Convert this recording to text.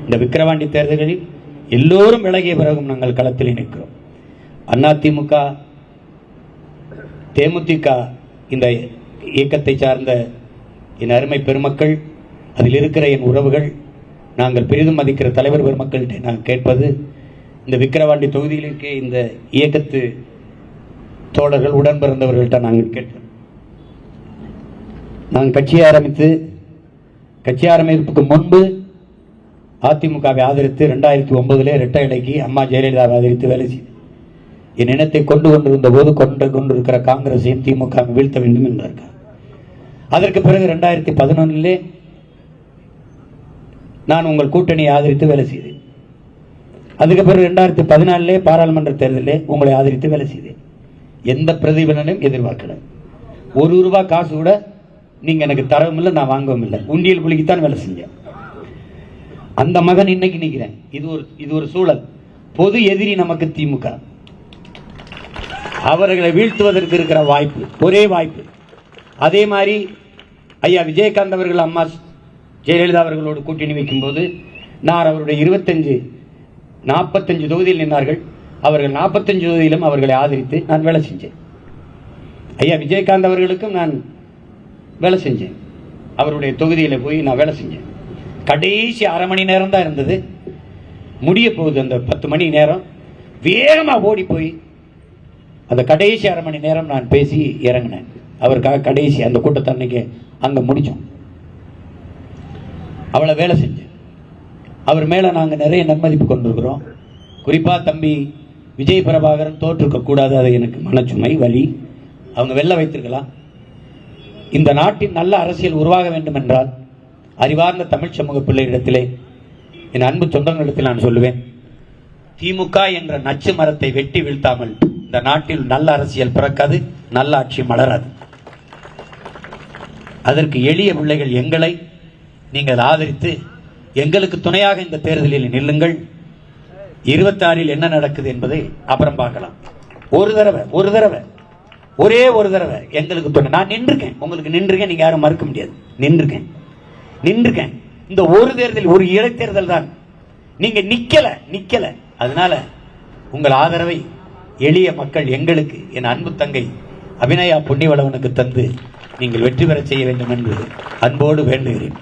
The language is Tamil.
இந்த விக்கிரவாண்டி தேர்தலில் எல்லோரும் விலகிய பிறகும் நாங்கள் களத்தில் நிற்கிறோம். அதிமுக, தேமுதிக இந்த இயக்கத்தை சார்ந்த என் அருமை பெருமக்கள், அதில் இருக்கிற என் உறவுகள், நாங்கள் பெரிதும் மதிக்கிற தலைவர் பெருமக்கள்கிட்ட நான் கேட்பது, இந்த விக்கிரவாண்டி தொகுதியில் இருக்க இந்த இயக்கத்து தோழர்கள், உடன் பிறந்தவர்கள்ட்ட நாங்கள் கேட்போம். நாங்கள் கட்சி ஆரம்பிப்புக்கு முன்பு அதிமுகவை ஆதரித்து 2009 இரட்டை இலைக்கு அம்மா ஜெயலலிதாவை ஆதரித்து வேலை செய்து என் இனத்தை கொண்டு கொண்டிருந்த போது கொண்டிருக்கிற காங்கிரஸையும் திமுக வீழ்த்த வேண்டும் என்றார்கள். அதற்கு பிறகு 2011 நான் உங்கள் கூட்டணியை ஆதரித்து வேலை செய்தேன். அதுக்கு பிறகு 2014 பாராளுமன்ற தேர்தலில் உங்களை ஆதரித்து வேலை செய்தேன். எந்த பிரதிபலனையும் எதிர்பார்க்கல. ₹1 காசு கூட நீங்க எனக்கு தரவும் இல்லை, நான் வாங்கவும் இல்லை. உண்டியல் குளிக்குத்தான் வேலை செஞ்சேன். அந்த மகன் இன்னைக்கு நிற்கிறேன். இது ஒரு சூழல். பொது எதிரி நமக்கு திமுக. அவர்களை வீழ்த்துவதற்கு இருக்கிற வாய்ப்பு, ஒரே வாய்ப்பு. அதே மாதிரி ஐயா விஜயகாந்த் அவர்கள் அம்மா ஜெயலலிதா அவர்களோடு கூட்டணி வைக்கும் போது நான் அவருடைய 45 தொகுதியில் நின்றார்கள். அவர்கள் 45 தொகுதியிலும் அவர்களை ஆதரித்து நான் வேலை செஞ்சேன். ஐயா விஜயகாந்த் அவர்களுக்கும் நான் வேலை செஞ்சேன். அவருடைய தொகுதியில் போய் நான் வேலை செஞ்சேன். கடைசி அரை மணி நேரம் தான் இருந்தது, முடிய போகுது. அந்த 10 மணி நேரம் வேகமாக ஓடி போய் அந்த கடைசி அரை மணி நேரம் நான் பேசி இறங்கினேன். அவருக்காக கடைசி அந்த கூட்டத்தை அன்னைக்கு அங்கே முடித்தோம். அவளை வேலை செஞ்சேன். அவர் மேலே நாங்கள் நிறைய நன்மதிப்பு கொண்டிருக்கிறோம். குறிப்பாக தம்பி விஜய் பிரபாகரன் தோற்றுக்க கூடாது, அது எனக்கு மனச்சுமை, வலி. அவங்க வெல்ல வைத்திருக்கலாம். இந்த நாட்டின் நல்ல அரசியல் உருவாக வேண்டும் என்றால் அறிவார்ந்த தமிழ் சமூக பிள்ளைகளிடத்திலே, என் அன்பு சொந்தங்களிடத்தில் நான் சொல்லுவேன், திமுக என்ற நச்சு மரத்தை வெட்டி வீழ்த்தாமல் இந்த நாட்டில் நல்ல அரசியல் பிறக்காது, நல்ல ஆட்சி மலராது. அதற்கு எளிய பிள்ளைகள் எங்களை நீங்கள் ஆதரித்து எங்களுக்கு துணையாக இந்த தேர்தலில் நில்லுங்கள். 26 என்ன நடக்குது என்பதை அப்புறம் பார்க்கலாம். ஒரே ஒரு தடவை எங்களுக்கு துணை. நான் நின்றுக்கேன், உங்களுக்கு நின்றுக்கேன், நீங்க யாரும் மறுக்க முடியாது. நின்றுக்கேன். இந்த ஒரு தேர்தல், ஒரு இடைத்தேர்தல் தான். நீங்க நிக்கல. அதனால உங்கள் ஆதரவை எளிய மக்கள் எங்களுக்கு, என் அன்பு தங்கை அபிநயா புண்ணியவளவனுக்கு தந்து நீங்கள் வெற்றி பெற செய்ய வேண்டும் என்று அன்போடு வேண்டுகிறேன்.